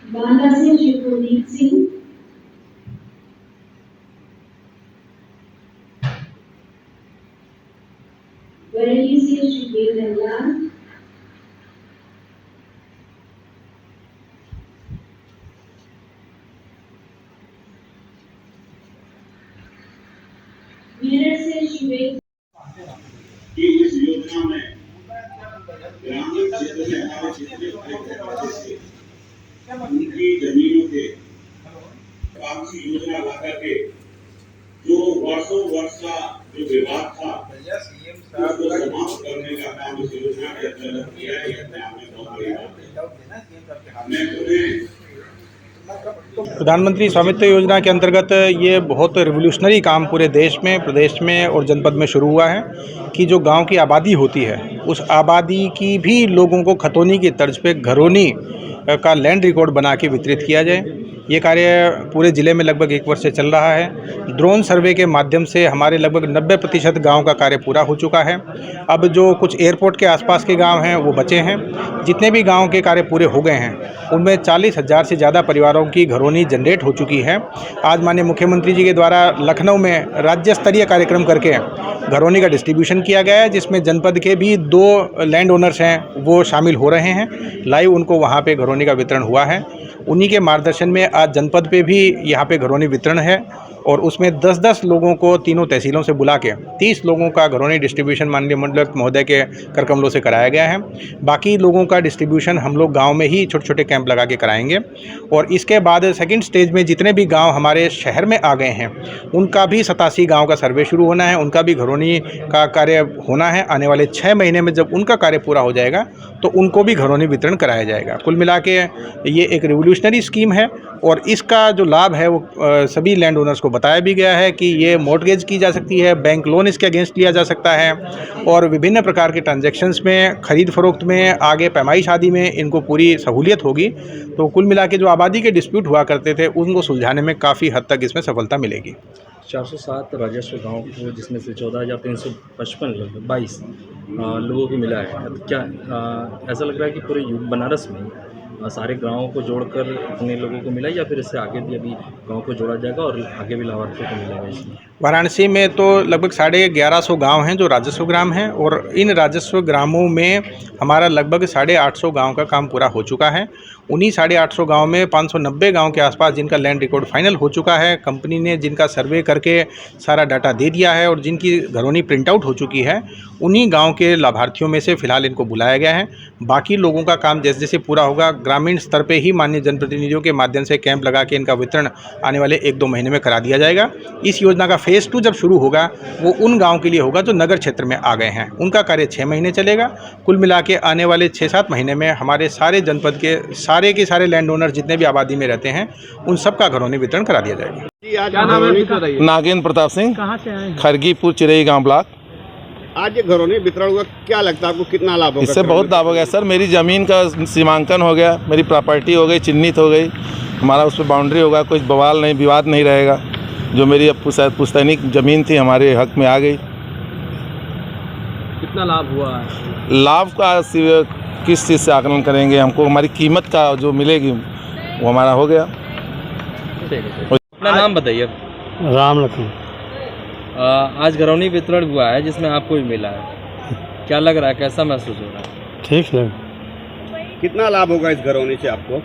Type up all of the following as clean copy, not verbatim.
बांदा से श्री कुलदीप सिंह, बरेली से श्री देवदयाल, मेरठ से श्री इस योजना में ग्रामीण क्षेत्र में हमारे जितने बड़े उनकी जमीनों के आकांक्षी योजना ला करके जो वर्षों वर्ष का जो विवाद था उसको समाप्त करने का काम इस योजना के अंतर्गत किया है। अपने आप में बहुत बड़ी बात है। मैं तुम्हें प्रधानमंत्री स्वामित्व योजना के अंतर्गत ये बहुत रिवोल्यूशनरी काम पूरे देश में, प्रदेश में और जनपद में शुरू हुआ है कि जो गांव की आबादी होती है उस आबादी की भी लोगों को खतौनी की तर्ज पे घरौनी का लैंड रिकॉर्ड बना के वितरित किया जाए। ये कार्य पूरे ज़िले में लगभग 1 वर्ष से चल रहा है। ड्रोन सर्वे के माध्यम से हमारे लगभग 90% गाँव का कार्य पूरा हो चुका है। अब जो कुछ एयरपोर्ट के आसपास के गांव हैं वो बचे हैं। जितने भी गांव के कार्य पूरे हो गए हैं उनमें 40,000 से ज़्यादा परिवारों की घरौनी जनरेट हो चुकी है। आज माननीय मुख्यमंत्री जी के द्वारा लखनऊ में राज्य स्तरीय कार्यक्रम करके घरौनी का डिस्ट्रीब्यूशन किया गया है, जिसमें जनपद के भी 2 लैंड ओनर्स हैं वो शामिल हो रहे हैं। लाइव उनको वहाँ पे घरौनी का वितरण हुआ है। उन्हीं के मार्गदर्शन में आज जनपद पे भी यहाँ पे घरौनी वितरण है और उसमें 10-10 लोगों को तीनों तहसीलों से बुला के 30 लोगों का घरौनी डिस्ट्रीब्यूशन माननीय मंडलायुक्त महोदय के करकमलों से कराया गया है। बाकी लोगों का डिस्ट्रीब्यूशन हम लोग गांव में ही छोटे-छोटे कैंप लगा के कराएंगे और इसके बाद सेकंड स्टेज में जितने भी गांव हमारे शहर में आ गए हैं उनका भी 87 गाँव का सर्वे शुरू होना है, उनका भी घरौनी का कार्य होना है। आने वाले 6 महीने में जब उनका कार्य पूरा हो जाएगा तो उनको भी घरौनी वितरण कराया जाएगा। कुल मिला के ये एक रिवोल्यूशनरी स्कीम है और इसका जो लाभ है वो सभी लैंड ओनर्स को बताया भी गया है कि ये मॉर्टगेज की जा सकती है, बैंक लोन इसके अगेंस्ट लिया जा सकता है और विभिन्न प्रकार के ट्रांजैक्शंस में, खरीद फरोख्त में, आगे पैमाइश आदि में इनको पूरी सहूलियत होगी। तो कुल मिला के जो आबादी के डिस्प्यूट हुआ करते थे उनको सुलझाने में काफ़ी हद तक इसमें सफलता मिलेगी। 407 राजस्व गाँव को जिसमें से 14,355 लगभग 22 लोगों को मिला है। अब क्या ऐसा लग रहा है कि पूरे बनारस में सारे गाँवों को जोड़कर इतने लोगों को मिला या फिर इससे आगे भी अभी गाँव को जोड़ा जाएगा और आगे भी लाभार्थियों को मिलेगा इसमें? वाराणसी में तो लगभग 1150 गांव हैं जो राजस्व ग्राम हैं और इन राजस्व ग्रामों में हमारा लगभग 850 गांव का काम पूरा हो चुका है। उन्हीं 850 गांव में 590 गांव के आसपास जिनका लैंड रिकॉर्ड फाइनल हो चुका है, कंपनी ने जिनका सर्वे करके सारा डाटा दे दिया है और जिनकी घरौनी प्रिंट आउट हो चुकी है, उन्हीं गांव के लाभार्थियों में से फ़िलहाल इनको बुलाया गया है। बाकी लोगों का काम जैसे जैसे पूरा होगा ग्रामीण स्तर पे ही माननीय जनप्रतिनिधियों के माध्यम से कैंप लगा के इनका वितरण आने वाले 1-2 महीने में करा दिया जाएगा। इस योजना का फेज़ 2 जब शुरू होगा वो उन गाँव के लिए होगा जो नगर क्षेत्र में आ गए हैं, उनका कार्य 6 महीने चलेगा। कुल मिला के आने वाले 6-7 महीने में हमारे सारे जनपद के सारे लैंड ओनर जितने भी आबादी में रहते हैं उन सबका घरौनी वितरण करा दिया जाएगा। क्या नाम है? नागेंद्र प्रताप सिंह। कहाँ से आए? खरगीपुर चिरई गांव ब्लॉक। आज ये घरौनी वितरण हुआ, क्या लगता है आपको कितना लाभ होगा? इससे बहुत लाभ हो गया सर। मेरी ज़मीन का सीमांकन हो गया, मेरी प्रॉपर्टी हो गई, चिन्हित हो गई, हमारा उस पर बाउंड्री होगा, कोई बवाल नहीं, विवाद नहीं रहेगा। जो मेरी अब पुश्तैनी ज़मीन थी हमारे हक में आ गई। कितना लाभ हुआ है? लाभ का किस चीज़ से आकलन करेंगे? हमको हमारी कीमत का जो मिलेगी वो हमारा हो गया। अपना नाम बताइए। राम लखन। आज घरौनी वितरण हुआ है जिसमें आपको भी मिला है, क्या लग रहा है, कैसा महसूस हो रहा है? ठीक है। कितना लाभ होगा इस घरौनी से आपको?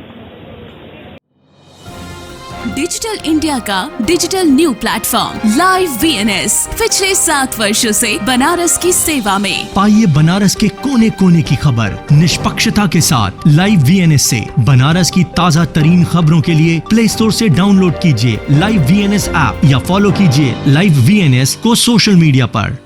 डिजिटल इंडिया का digital new platform live VNS पिछले 7 वर्षों से बनारस की सेवा में। पाइए बनारस के कोने कोने की खबर निष्पक्षता के साथ। लाइव VNS से बनारस की ताज़ा तरीन खबरों के लिए प्ले स्टोर से डाउनलोड कीजिए लाइव VNS ऐप या फॉलो कीजिए लाइव VNS को सोशल मीडिया पर।